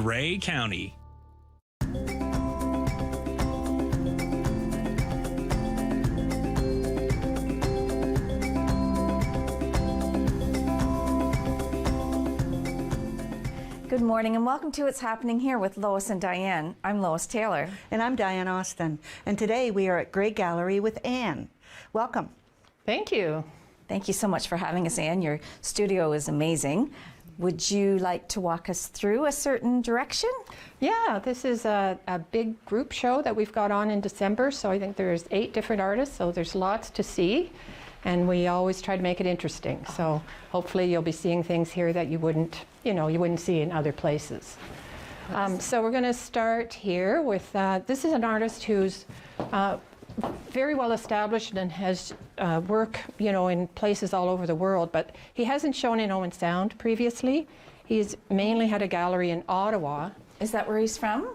Grey County. Good morning and welcome to What's Happening Here with Lois and Diane. I'm Lois Taylor. And I'm Diane Austin. And today we are at Grey Gallery with Anne. Welcome. Thank you. Thank you so much for having us, Anne. Your studio is amazing. Would you like to walk us through a certain direction? Yeah, this is a big group show that we've got on in December. So I think there's 8 different artists, so there's lots to see. And we always try to make it interesting. So hopefully you'll be seeing things here that you wouldn't see in other places. So we're going to start here with, this is an artist who's very well established and has work, in places all over the world, but he hasn't shown in Owen Sound previously. He's mainly had a gallery in Ottawa. Is that where he's from?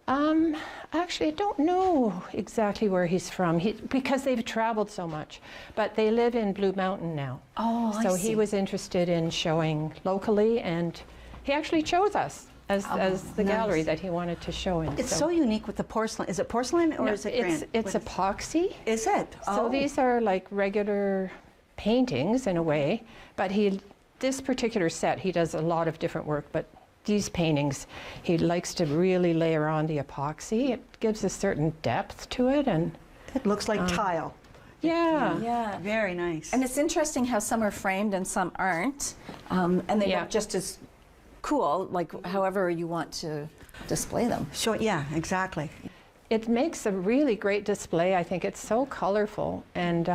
Actually, I don't know exactly where he's from, because they've traveled so much, but they live in Blue Mountain now. Oh, so I see. he was interested in showing locally, and he actually chose us as the gallery that he wanted to show in. It's so unique with the porcelain. Is it porcelain or is it granite? It's epoxy. Is it? So these are like regular paintings in a way, but this particular set, he does a lot of different work, but these paintings, he likes to really layer on the epoxy. It gives a certain depth to it, and it looks like tile. Yeah. Yeah. Very nice. And it's interesting how some are framed and some aren't. And they look just as cool, like however you want to display them. Sure, yeah, exactly. It makes a really great display. I think it's so colorful, and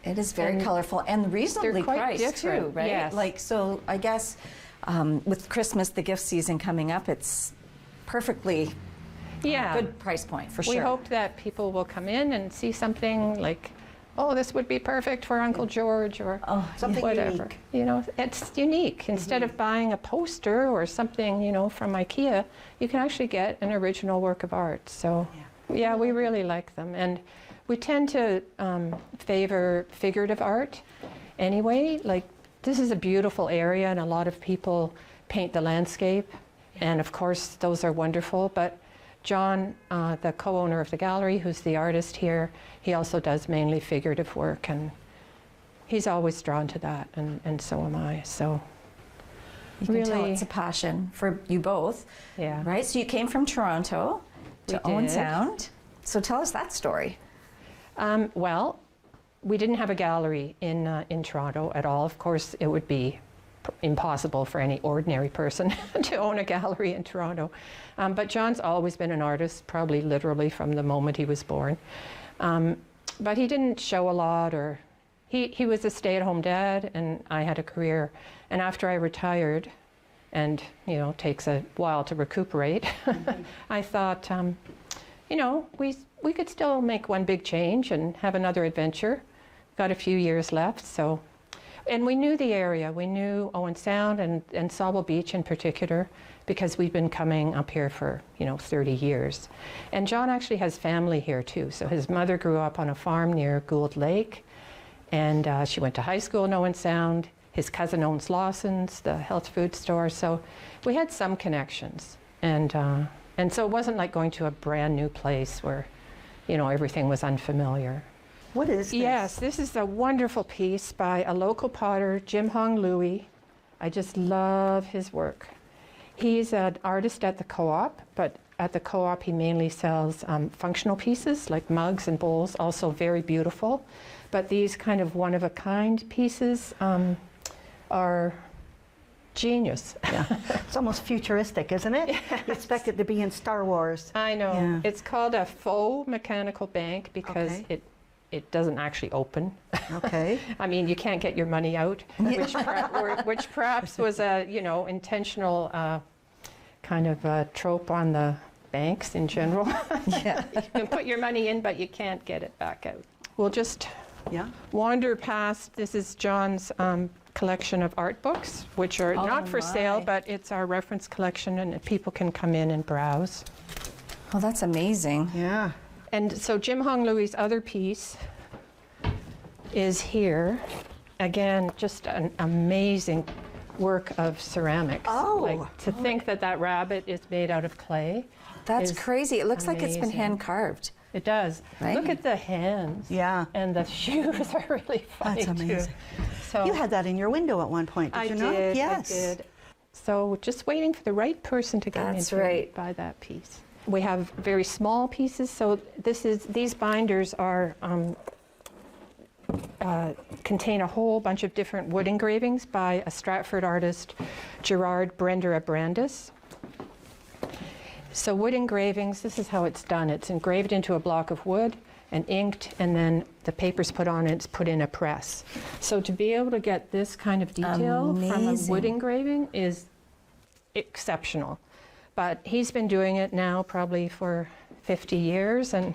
it is very colorful and reasonably quite priced different, too, right? yes. Like, so I guess with Christmas, the gift season coming up, it's perfectly good price point for sure. We hope that people will come in and see something like, oh, this would be perfect for Uncle George, or something whatever. unique. It's unique. Instead of buying a poster or something, from IKEA, you can actually get an original work of art. So, yeah, we really like them. And we tend to favor figurative art anyway. Like, this is a beautiful area, and a lot of people paint the landscape. And, of course, those are wonderful. But John, the co-owner of the gallery, who's the artist here, he also does mainly figurative work, and he's always drawn to that, and so am I. So you can tell it's a passion for you both, right? So you came from Toronto to Owen Sound. So tell us that story. Well, we didn't have a gallery in Toronto at all. Of course, it would be impossible for any ordinary person to own a gallery in Toronto. But John's always been an artist, probably literally from the moment he was born. But he didn't show a lot, or he was a stay-at-home dad, and I had a career. And after I retired, and takes a while to recuperate, I thought, we could still make one big change and have another adventure. Got a few years left, so. And we knew the area. We knew Owen Sound and Sauble Beach in particular, because we've been coming up here for 30 years. And John actually has family here too. So his mother grew up on a farm near Gould Lake, and she went to high school in Owen Sound. His cousin owns Lawson's, the health food store. So we had some connections, and so it wasn't like going to a brand new place where everything was unfamiliar. What is this? Yes, this is a wonderful piece by a local potter, Jim Hong Louis. I just love his work. He's an artist at the co-op, but at the co-op he mainly sells functional pieces like mugs and bowls, also very beautiful. But these kind of one-of-a-kind pieces are genius. Yeah. It's almost futuristic, isn't it? Yes. You expect it to be in Star Wars. I know. Yeah. It's called a faux mechanical bank because it doesn't actually open. Okay. I mean, you can't get your money out, which perhaps was a intentional kind of trope on the banks in general. Yeah. You can put your money in, but you can't get it back out. We'll just wander past. This is John's collection of art books, which are not for sale, but it's our reference collection, and people can come in and browse. Oh, that's amazing. Yeah. And so Jim Hong Louis' other piece is here. Again, just an amazing work of ceramics. Oh. Like, to think that that rabbit is made out of clay. That's crazy. It looks like it's been hand carved. It does. Right? Look at the hands. Yeah. And the shoes are really funny. That's amazing. Too. So You had that in your window at one point, did you not? Yes. I did. So just waiting for the right person to come in to buy that piece. We have very small pieces. So these binders are contain a whole bunch of different wood engravings by a Stratford artist, Gerard Brender Brandis. So wood engravings, this is how it's done. It's engraved into a block of wood and inked, and then the paper's put on and it's put in a press. So to be able to get this kind of detail from a wood engraving is exceptional. But he's been doing it now probably for 50 years, and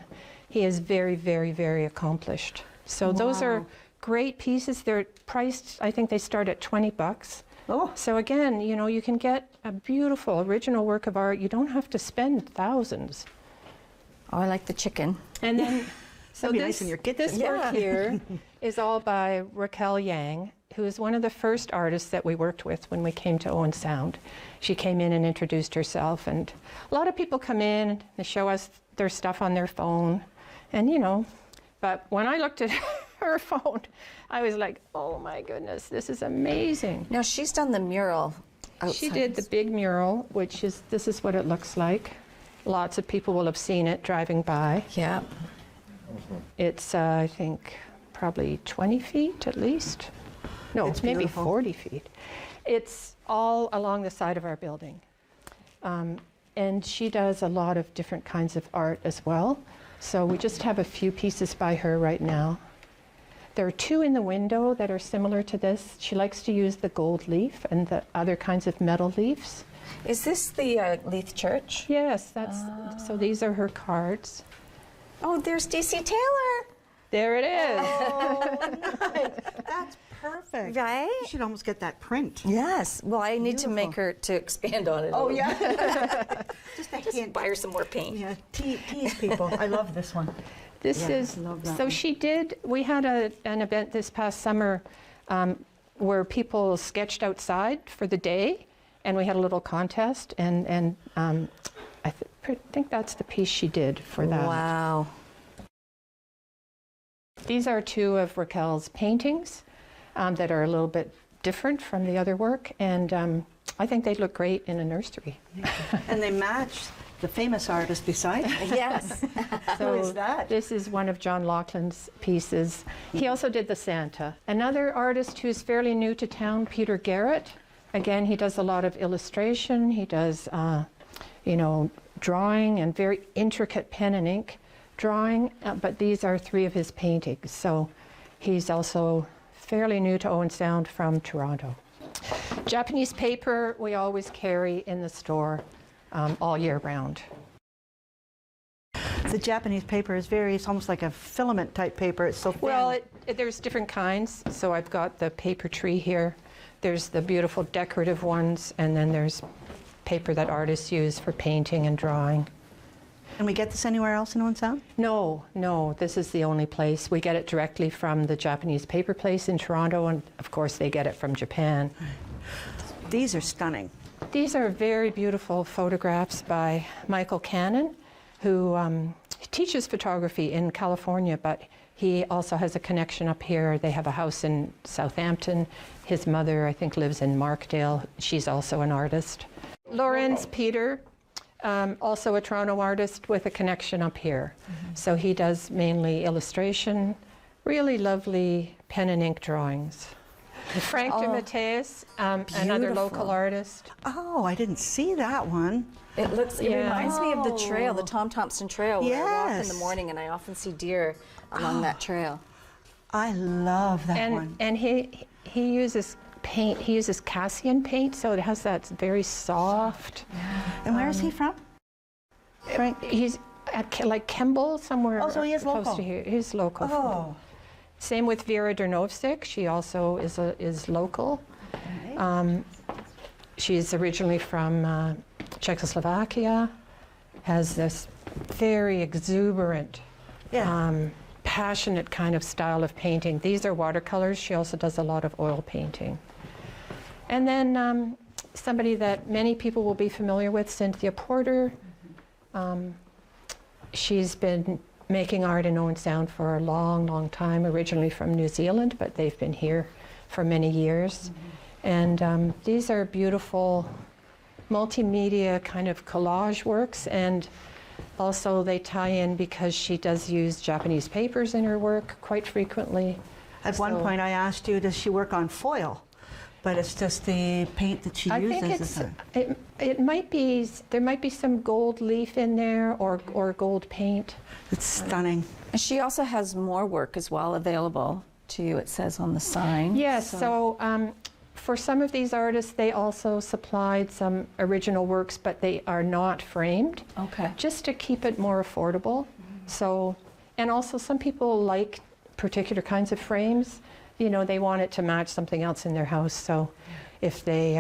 he is very, very, very accomplished. So those are great pieces. They're priced, I think they start at $20. Oh. So again, you know, you can get a beautiful original work of art. You don't have to spend thousands. Oh, I like the chicken. And then, so That'd be this, nice in your kitchen. this work here is all by Raquel Yang, who is one of the first artists that we worked with when we came to Owen Sound. She came in and introduced herself, and a lot of people come in, they show us their stuff on their phone, and you know, but when I looked at her phone, I was like, oh my goodness, this is amazing. Now, she's done the mural outside. She did the big mural, which is, this is what it looks like. Lots of people will have seen it driving by. Yeah. It's, I think, probably 20 feet at least. No, It's maybe beautiful. 40 feet. It's all along the side of our building. And she does a lot of different kinds of art as well. So we just have a few pieces by her right now. There are two in the window that are similar to this. She likes to use the gold leaf and the other kinds of metal leaves. Is this the Leith Church? Yes, that's, so these are her cards. Oh, there's DC Taylor. There it is. Oh, nice. That's perfect. Right? You should almost get that print. Yes. Well, I need to make her to expand on it. Oh, yeah. Just a Just hint. buy her some more paint. Yeah, tease people. I love this one. This Yeah, is, I love that so one. she did, we had an event this past summer where people sketched outside for the day, and we had a little contest, and I think that's the piece she did for that. Wow. These are two of Raquel's paintings that are a little bit different from the other work, and I think they'd look great in a nursery. And they match the famous artist beside it. Yes. Who is that? This is one of John Laughlin's pieces. He also did the Santa. Another artist who's fairly new to town, Peter Garrett. Again, he does a lot of illustration. He does, you know, drawing and very intricate pen and ink drawing, but these are three of his paintings. So he's also fairly new to Owen Sound from Toronto. Japanese paper we always carry in the store all year round. The Japanese paper is it's almost like a filament type paper. It's so thin. Well, there's different kinds. So I've got the paper tree here. There's the beautiful decorative ones, and then there's paper that artists use for painting and drawing. Can we get this anywhere else in Owen Sound? No, this is the only place. We get it directly from the Japanese paper place in Toronto, and of course they get it from Japan. These are stunning. These are very beautiful photographs by Michael Cannon, who teaches photography in California, but he also has a connection up here. They have a house in Southampton. His mother, I think, lives in Markdale. She's also an artist. Lorenz Peter, also a Toronto artist with a connection up here. So he does mainly illustration, really lovely pen and ink drawings. Frank de Matias, another local artist. Oh, I didn't see that one. It looks. It Yeah. reminds me of the trail, the Tom Thompson Trail, where I walk in the Yes. morning and I often see deer along that trail. I love that one. And he uses paint. He uses Cassian paint, so it has that very soft. And where is he from? Frank? He's at like Kemble somewhere. Oh, so he is close local. to here. He's local. Oh. Same with Vera Dernovsik. She also is local. She's originally from Czechoslovakia. Has this very exuberant, passionate kind of style of painting. These are watercolors. She also does a lot of oil painting. And then somebody that many people will be familiar with, Cynthia Porter. She's been making art in Owen Sound for a long, long time, originally from New Zealand, but they've been here for many years. And these are beautiful multimedia kind of collage works, and also they tie in because she does use Japanese papers in her work quite frequently. At one point I asked you, does she work on foil? But it's just the paint that she uses. I think it might be, there might be some gold leaf in there or gold paint. It's stunning. And she also has more work as well available to you, it says on the sign. Yes, so for some of these artists, they also supplied some original works, but they are not framed. Okay. Just to keep it more affordable. So, and also some people like particular kinds of frames. You know, they want it to match something else in their house. So if they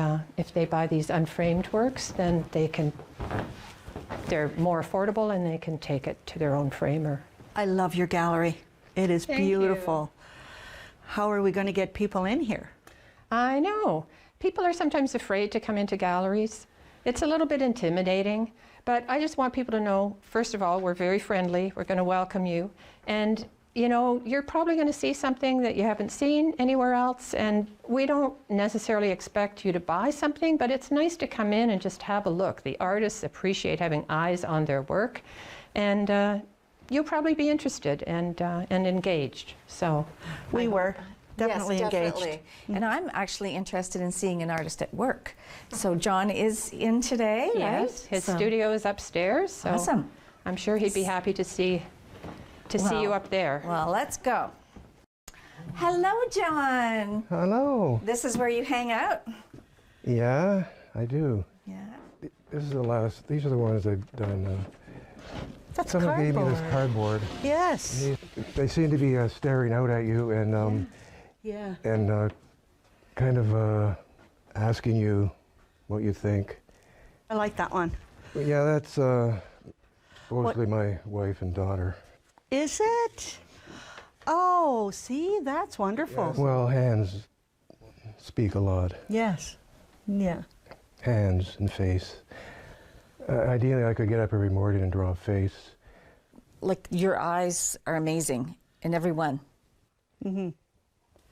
buy these unframed works, then they're more affordable and they can take it to their own framer. I love your gallery. It is beautiful. How are we going to get people in here? I know. People are sometimes afraid to come into galleries. It's a little bit intimidating, but I just want people to know, first of all, we're very friendly. We're going to welcome you. And you know, you're probably going to see something that you haven't seen anywhere else, and we don't necessarily expect you to buy something, but it's nice to come in and just have a look. The artists appreciate having eyes on their work, and you'll probably be interested and engaged. So we were definitely yes, engaged. Definitely. And I'm actually interested in seeing an artist at work. So John is in today, yes, right? His studio is upstairs. So awesome. I'm sure he'd be happy to see you up there. Well, let's go. Hello, John. Hello. This is where you hang out? Yeah, I do. Yeah. This is the last. These are the ones I've done. That's someone cardboard. gave me this cardboard. Yes. They seem to be staring out at you and and kind of asking you what you think. I like that one. Yeah, that's mostly my wife and daughter. Is it? Oh, see, that's wonderful. Well, hands speak a lot. Yes. Yeah. Hands and face. Ideally, I could get up every morning and draw a face. Like, your eyes are amazing in every one. Mm-hmm.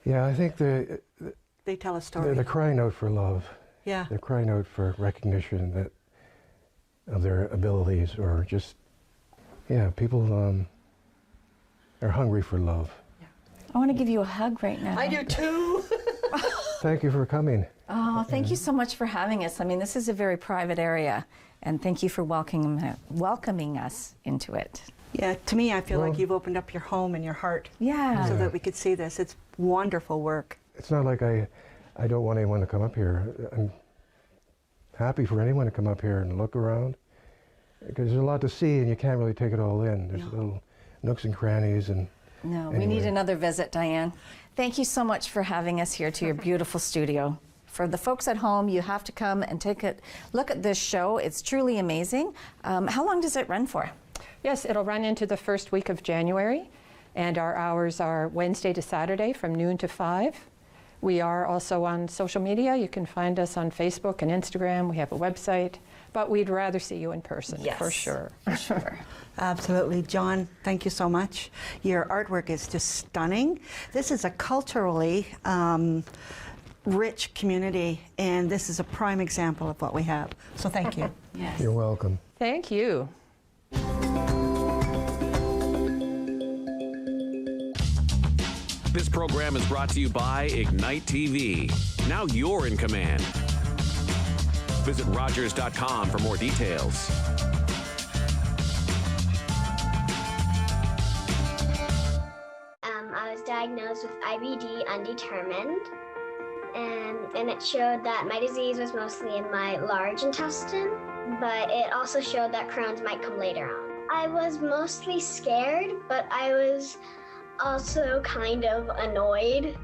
Yeah, I think they tell a story. They're the crying out for love. Yeah. They're crying out for recognition of their abilities, or just, people are hungry for love. Yeah. I want to give you a hug right now. I do too. Thank you for coming. Oh, thank you so much for having us. I mean, this is a very private area, and thank you for welcoming us into it. Yeah, to me, I feel like you've opened up your home and your heart. Yeah. So that we could see this. It's wonderful work. It's not like I don't want anyone to come up here. I'm happy for anyone to come up here and look around, because there's a lot to see and you can't really take it all in. There's little nooks and crannies and... No, we need another visit, Diane. Thank you so much for having us here to your beautiful studio. For the folks at home, you have to come and take a look at this show. It's truly amazing. How long does it run for? Yes, it'll run into the first week of January, and our hours are Wednesday to Saturday from noon to 5. We are also on social media. You can find us on Facebook and Instagram. We have a website, but we'd rather see you in person, for sure. For sure. Absolutely. John, thank you so much. Your artwork is just stunning. This is a culturally rich community, and this is a prime example of what we have. So thank you. Yes. You're welcome. Thank you. This program is brought to you by Ignite TV. Now you're in command. Visit Rogers.com for more details. I was diagnosed with IBD undetermined, and it showed that my disease was mostly in my large intestine, but it also showed that Crohn's might come later on. I was mostly scared, but I was also kind of annoyed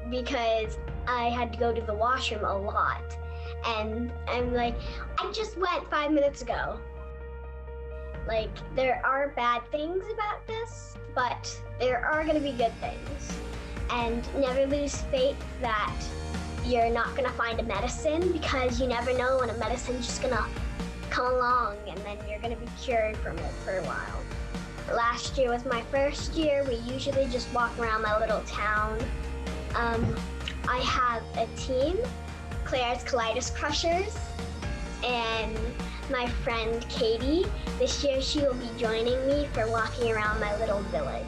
because I had to go to the washroom a lot. And I'm like, I just went 5 minutes ago. Like, there are bad things about this, but there are going to be good things. And never lose faith that you're not gonna find a medicine, because you never know when a medicine's just gonna come along and then you're gonna be cured from it for a while. Last year was my first year. We usually just walk around my little town. I have a team, Claire's Colitis Crushers, and my friend Katie. This year she will be joining me for walking around my little village.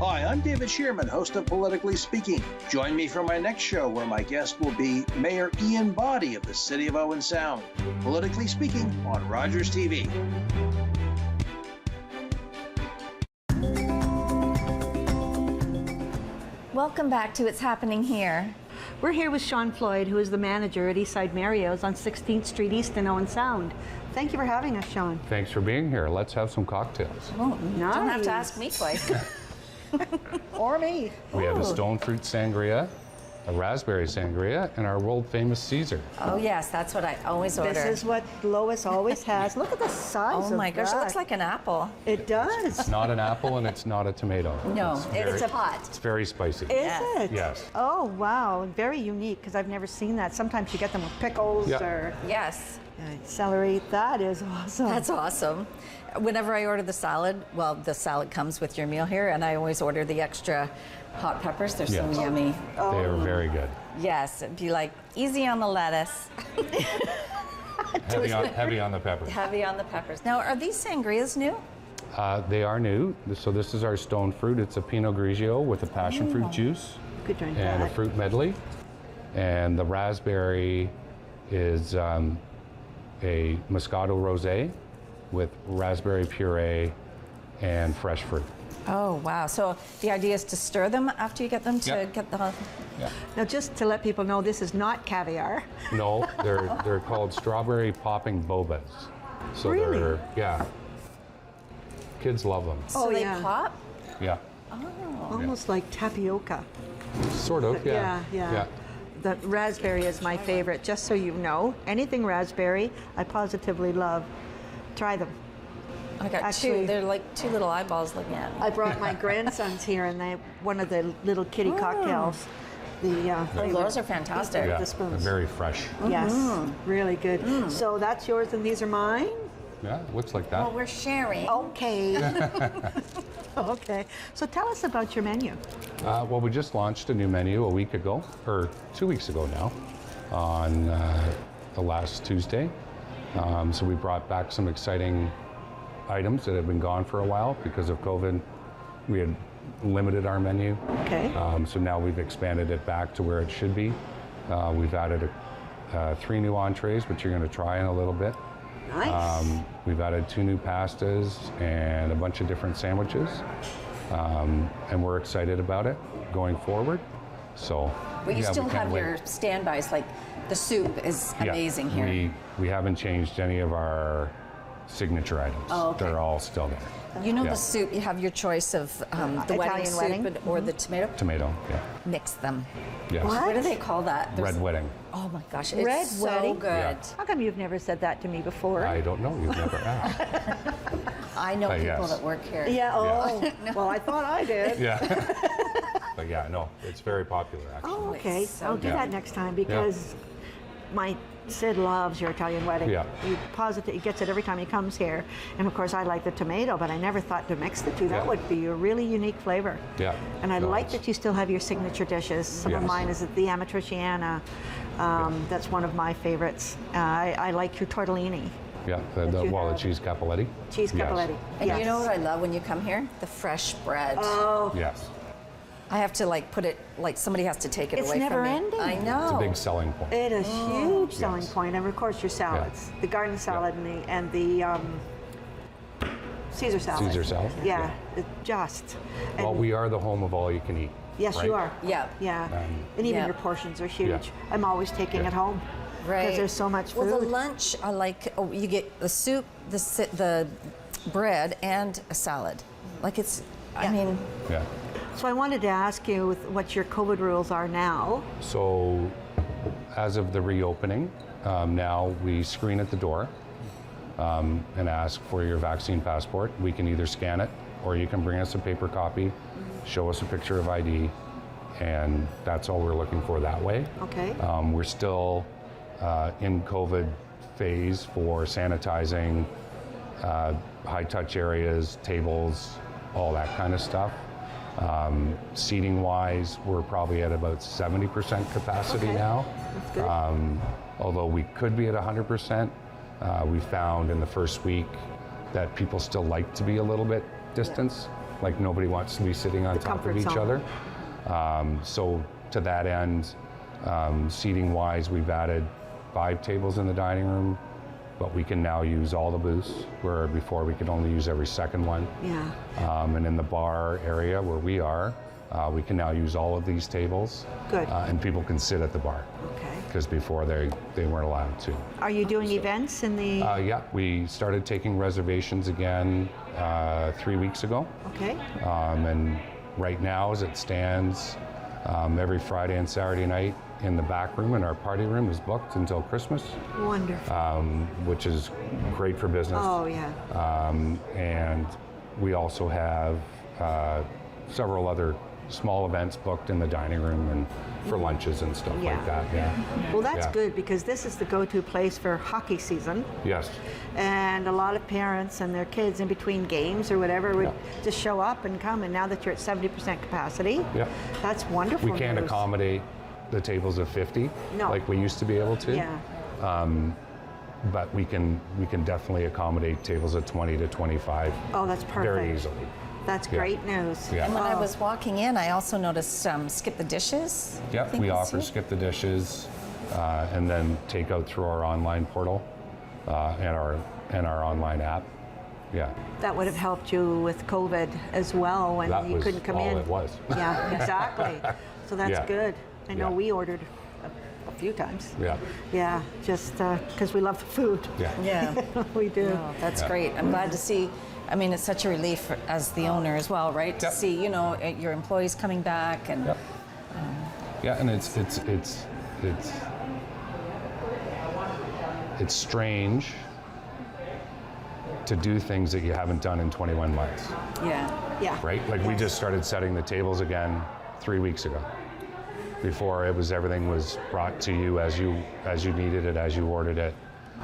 Hi, I'm David Shearman, host of Politically Speaking. Join me for my next show, where my guest will be Mayor Ian Boddy of the city of Owen Sound. Politically Speaking on Rogers TV. Welcome back to It's Happening Here. We're here with Sean Floyd, who is the manager at Eastside Mario's on 16th Street East in Owen Sound. Thank you for having us, Sean. Thanks for being here. Let's have some cocktails. Oh, Nice. Don't have to ask me twice. Or me. We have a stone fruit sangria, a raspberry sangria, and our world famous Caesar. Oh yes, that's what I always order. This is what Lois always has. Look at the size of Oh my gosh, that. it looks like an apple. It does. It's not an apple and it's not a tomato. No, very, it's a pot. It's very spicy. Is Yes. it? Yes. Oh, wow. Very unique, because I've never seen that. Sometimes you get them with pickles Yeah. or Yes, celery. That is awesome. that's awesome. Whenever I order the salad, well, the salad comes with your meal here, and I always order the extra hot peppers. They're so Yes. yummy. They are very good. Yes, it'd be like easy on the lettuce, Heavy on the peppers. heavy on the peppers. Now, are these sangrias new? They are new. So this is our stone fruit. It's a Pinot Grigio with a passion fruit juice Could drink and a that. fruit medley. And the raspberry is a Moscato Rosé with raspberry puree and fresh fruit. Oh, wow. So the idea is to stir them after you get them to Yeah. get the... Yeah. Now, just to let people know, this is not caviar. No, they're called strawberry popping bobas. So Really? yeah. Kids love them. So they yeah. pop? Yeah. Almost like tapioca. Sort of, yeah. Yeah. The raspberry is my favorite, just so you know. Anything raspberry, I positively love. Try them. I got Actually- two. They're like two little eyeballs looking at me. I brought my grandsons here, and they one of the little kitty cocktails. Oh, those are fantastic. Yeah. The spoons. Very fresh. Yes, really good. So that's yours, and these are mine. Yeah, looks like that. Well, we're sharing. Okay. Okay. So tell us about your menu. Well, we just launched a new menu a week ago, or 2 weeks ago now, on the last Tuesday. So we brought back some exciting items that have been gone for a while because of COVID. We had limited our menu. Okay. So now we've expanded it back to where it should be. We've added 3 new entrees, which you're going to try in a little bit. Nice. We've added 2 new pastas and a bunch of different sandwiches. And we're excited about it going forward. So, But you yeah, we still can't have wait. your standbys, like the soup is amazing here. We haven't changed any of our signature items. Oh, okay. They're all still there. You know Yeah. the soup, you have your choice of the wedding Italian soup wedding. or the tomato. Tomato, yeah. Mix them. Yes. What do they call that? Red wedding. Oh my gosh, it's Red so wedding? good. Yeah. How come you've never said that to me before? I don't know. You've never asked. I know people yes. that work here. Yeah. Oh. Well, I thought I did. Yeah. But yeah, no, it's very popular actually. Oh, okay. It's so I'll do good. that next time, because my Sid loves your Italian wedding. Yeah. He gets it every time he comes here. And of course, I like the tomato, but I never thought to mix the two. That Yeah. would be a really unique flavor. Yeah. And I No, like it's- that you still have your signature dishes. Some of Yes. mine is the amatriciana. That's one of my favorites. I like your tortellini, Yeah, you the have. cheese cappelletti. cheese Yes. cappelletti. And yes. you know what I love when you come here? The fresh bread. Oh, Yes. I have to like put it, like somebody has to take it It's away never from me. ending. I know. It's a big selling point. it is huge selling Yes. point. And of course, your salads, the garden salad and the Caesar salad. Caesar salad? Yeah, it just. Well, and- we are the home of all you can eat. Yes, right? you are. Yeah. Yeah. And even Yeah. your portions are huge. Yeah. I'm always taking Yeah. it home. Right. Because there's so much food. Well, the lunch, I like, you get the soup, the bread, and a salad. Like it's, I mean, Yeah. So I wanted to ask you what your COVID rules are now. So, as of the reopening, now we screen at the door and ask for your vaccine passport. We can either scan it or you can bring us a paper copy, show us a picture of ID, and that's all we're looking for that way. Okay. We're still in COVID phase for sanitizing high-touch areas, tables, all that kind of stuff. Seating-wise, we're probably at about 70% capacity now. That's good. Although we could be at 100%, we found in the first week that people still like to be a little bit distance, like nobody wants to be sitting on top of each other. So to that end, seating-wise, we've added 5 tables in the dining room, but we can now use all the booths, where before we could only use every second one. Yeah. And in the bar area where we are, we can now use all of these tables. Good. And people can sit at the bar. Okay. Because before they weren't allowed to. Are you doing events in the? Yeah, we started taking reservations again 3 weeks ago. Okay. And right now, as it stands, every Friday and Saturday night in the back room in our party room is booked until Christmas. Wonderful. Which is great for business. Oh, yeah. And we also have several other small events booked in the dining room and for lunches and stuff like that. Yeah. Well, that's Yeah. good, because this is the go-to place for hockey season. Yes. And a lot of parents and their kids in between games or whatever would just show up and come. And now that you're at 70% capacity, that's wonderful. We can't news. accommodate the tables of 50 like we used to be able to. Yeah. But we can definitely accommodate tables of 20 to 25. Oh, that's perfect. Very easily. That's great news. Yeah. And when I was walking in, I also noticed skip the dishes. Yep, we offer skip the dishes, and then takeout through our online portal and our online app. Yeah. That would have helped you with COVID as well when That you was couldn't come all in. it was. Yeah, exactly. So that's Yeah. good. I know Yeah. we ordered a few times. Yeah. Yeah, just because we love the food. Yeah. Yeah. We do. Oh, that's great. I'm glad to see. I mean, it's such a relief as the owner as well, right? To see, you know, your employees coming back and. Yep. Yeah, and it's strange to do things that you haven't done in 21 months. Yeah. Yeah. Right? Like we just started setting the tables again 3 weeks ago. Before everything was brought to you as you needed it, as you ordered it.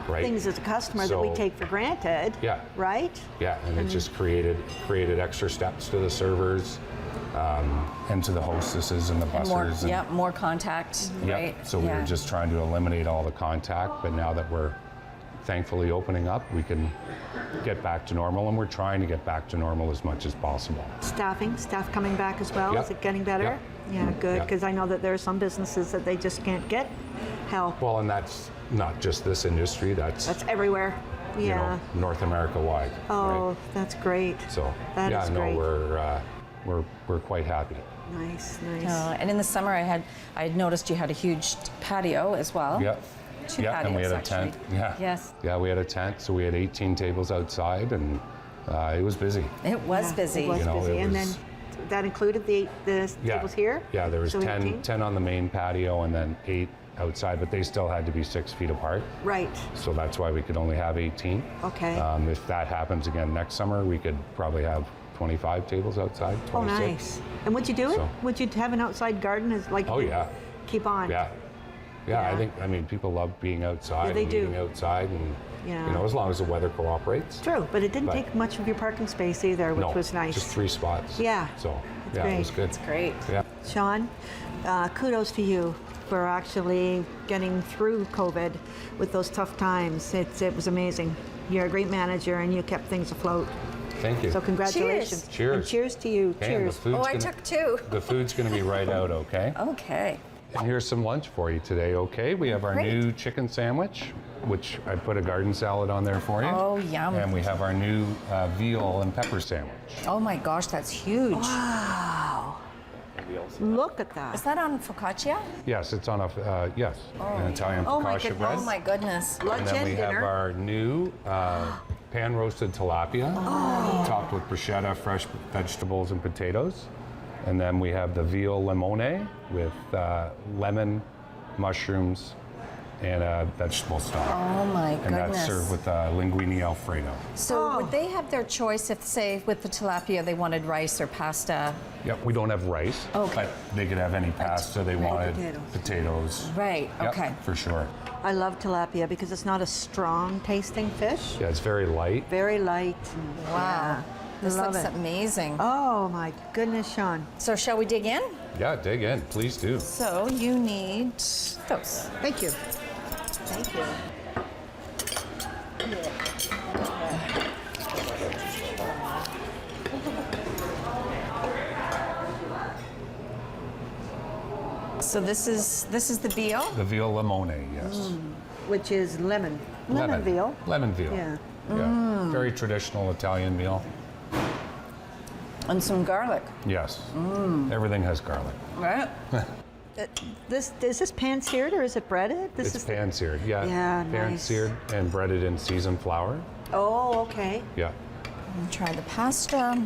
Right? Things as a customer that we So- take for granted. Yeah. Right? Yeah, and it just created extra steps to the servers, and to the hostesses and the And more, bussers. more contact, Yep. right? So we were just trying to eliminate all the contact, but now that we're thankfully opening up, we can get back to normal, and we're trying to get back to normal as much as possible. Staff coming back as well. Yep. Is it getting better? Yep. Yeah, good. Yep. Because I know that there are some businesses that they just can't get help. Well, and that's not just this industry, That's everywhere. you Yeah. know, North America wide. Oh, Right? that's great. So That yeah, is no, great. we're quite happy. Nice. And in the summer, I had noticed you had a huge patio as well. Yep. Two Yeah, and we had a patios, actually. tent. Yeah. Yes. Yeah, we had a tent, so we had 18 tables outside, and it was busy. It was busy. It was You know, busy. it And was- then that included the tables here? Yeah, there was So 10 on the main patio and then 8 outside, but they still had to be 6 feet apart. Right. So that's why we could only have 18. Okay. If that happens again next summer, we could probably have 25 tables outside, Oh, 26. nice. And would you do it? So- Would you have an outside garden as like? Oh, yeah. Keep on. Yeah. Yeah, Yeah. I mean, people love being outside Yeah, they and do. eating outside, and, Yeah. you know, as long as the weather cooperates. True, but it didn't But- take much of your parking space either, which No, was nice. just 3 spots. Yeah. So, That's yeah, great. it was good. It's great. Yeah. Sean, kudos to you for actually getting through COVID with those tough times. It was amazing. You're a great manager and you kept things afloat. Thank you. So congratulations. Cheers. And cheers to you. Okay, and Cheers. the food's I took 2. The food's going to be right out, okay? Okay. And here's some lunch for you today, okay? We have our Great. new chicken sandwich, which I put a garden salad on there for you. Oh, yum. And we have our new veal and pepper sandwich. Oh my gosh, that's huge. Wow. Look at that. Is that on focaccia? Yes, it's on an Italian Oh, my focaccia goodness. bread. Oh my goodness. And Lunch then and we have dinner. our new pan-roasted tilapia, topped with bruschetta, fresh vegetables and potatoes. And then we have the veal limone with lemon, mushrooms, and a vegetable stock. Oh my And goodness. that's served with linguine Alfredo. So would they have their choice if, say, with the tilapia, they wanted rice or pasta? Yep, we don't have rice, Okay. but they could have any pasta they wanted, potatoes. potatoes. Right, Yep, okay. for sure. I love tilapia because it's not a strong tasting fish. Yeah, it's very light. Very light. Wow. Yeah, This love looks it. amazing. Oh my goodness, Sean. So shall we dig in? Yeah, dig in, please do. So you need those. Thank you. Thank you. So this is the veal. The veal limone, yes. Which is lemon. Lemon veal. Lemon veal. Yeah. Yeah. Very traditional Italian meal. And some garlic. Yes. Everything has garlic. Right? Is this pan seared or is it breaded? This It's is pan seared, yeah. Yeah, Pan nice. seared and breaded in seasoned flour. Oh, okay. Yeah. And try the pasta.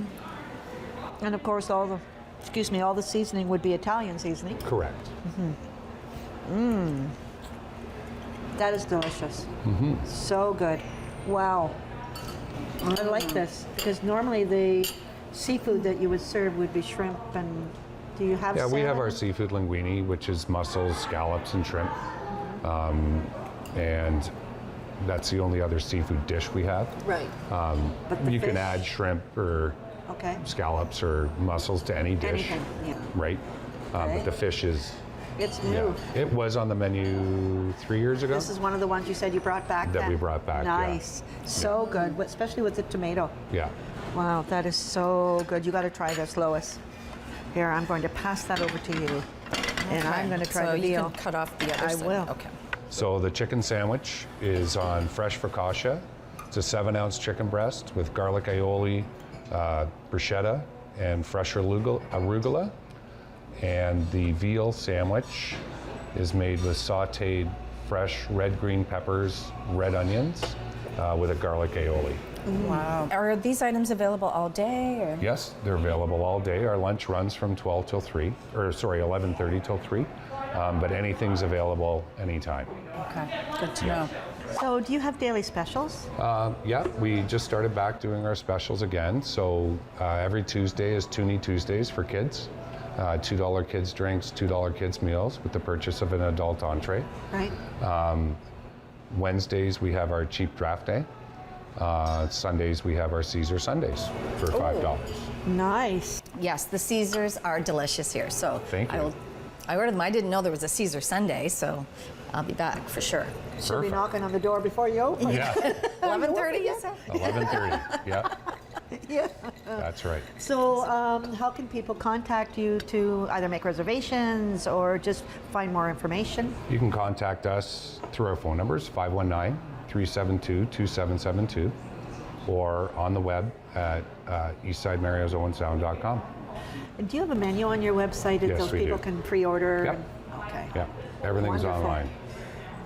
And of course, all the seasoning would be Italian seasoning. Correct. That is delicious. So good. Wow. I like this because normally the seafood that you would serve would be shrimp and do you have Yeah, we have salmon? our seafood linguine, which is mussels, scallops, and shrimp. And that's the only other seafood dish we have. Right. But the You can fish- add shrimp or Okay. scallops or mussels to any dish. Anything, yeah. Right? Okay. But the fish is, It's yeah. new. It was on the menu 3 years ago. This is one of the ones you said you brought back That then? we brought back, yeah. Nice. So good, especially with the tomato. Yeah. Wow, that is so good. You got to try this, Lois. Here, I'm going to pass that over to you. And I'm going to try so the veal. you can cut off the other I side. will. Okay. So the chicken sandwich is on fresh focaccia. It's a 7-ounce chicken breast with garlic aioli, bruschetta, and fresh arugula. And the veal sandwich is made with sautéed fresh red green peppers, red onions, with a garlic aioli. Wow. Are these items available all day? Or? Yes, they're available all day. Our lunch runs from 12 till 3, or sorry, 11:30 till 3. But anything's available anytime. Okay, good to know. So, do you have daily specials? Yeah, we just started back doing our specials again. So every Tuesday is Toonie Tuesdays for kids. $2 kids drinks, $2 kids meals with the purchase of an adult entree. Right. Wednesdays we have our cheap draft day. Sundays we have our Caesar Sundays for $5. Nice. Yes, the Caesars are delicious here. So Thank you. I ordered them. I didn't know there was a Caesar Sunday, so I'll be back for sure. She'll be Perfect. knocking on the door before you open. Yeah, 11:30, you said? 11:30. Yeah, Yeah. that's right. So, how can people contact you to either make reservations or just find more information? You can contact us through our phone numbers, 519-372-2772, or on the web at eastsidemariozOwensound.com. And do you have a menu on your website that Yes, those we people do. can pre-order? Yep. Okay. Yeah, everything's Wonderful. online.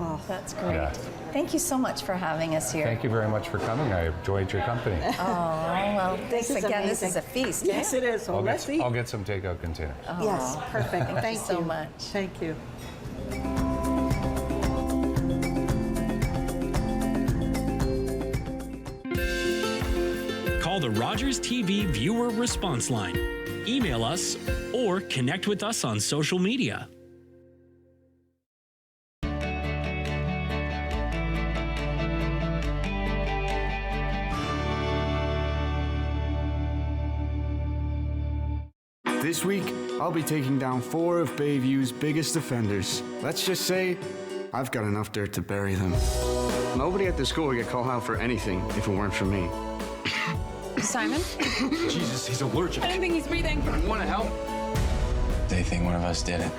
Well, That's great. Yeah. Thank you so much for having us here. Thank you very much for coming. I enjoyed your company. Oh, well, thanks is again. This is amazing. a feast. yes, it is. So let's eat. I'll get some takeout containers. Yes, perfect. Thank you so you much. Thank you. Call the Rogers TV viewer response line. Email us or connect with us on social media. This week, I'll be taking down 4 of Bayview's biggest offenders. Let's just say, I've got enough dirt to bury them. Nobody at the school would get called out for anything if it weren't for me. Simon? Jesus, he's allergic. I don't think he's breathing. I want to help. They think one of us did it.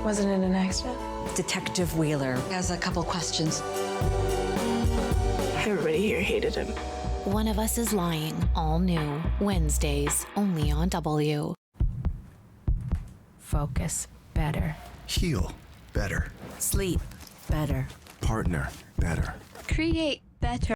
Wasn't it an accident? Detective Wheeler has a couple questions. Everybody here hated him. One of Us is Lying, all new, Wednesdays, only on W. Focus better. Heal better. Sleep better. Partner better. Create better.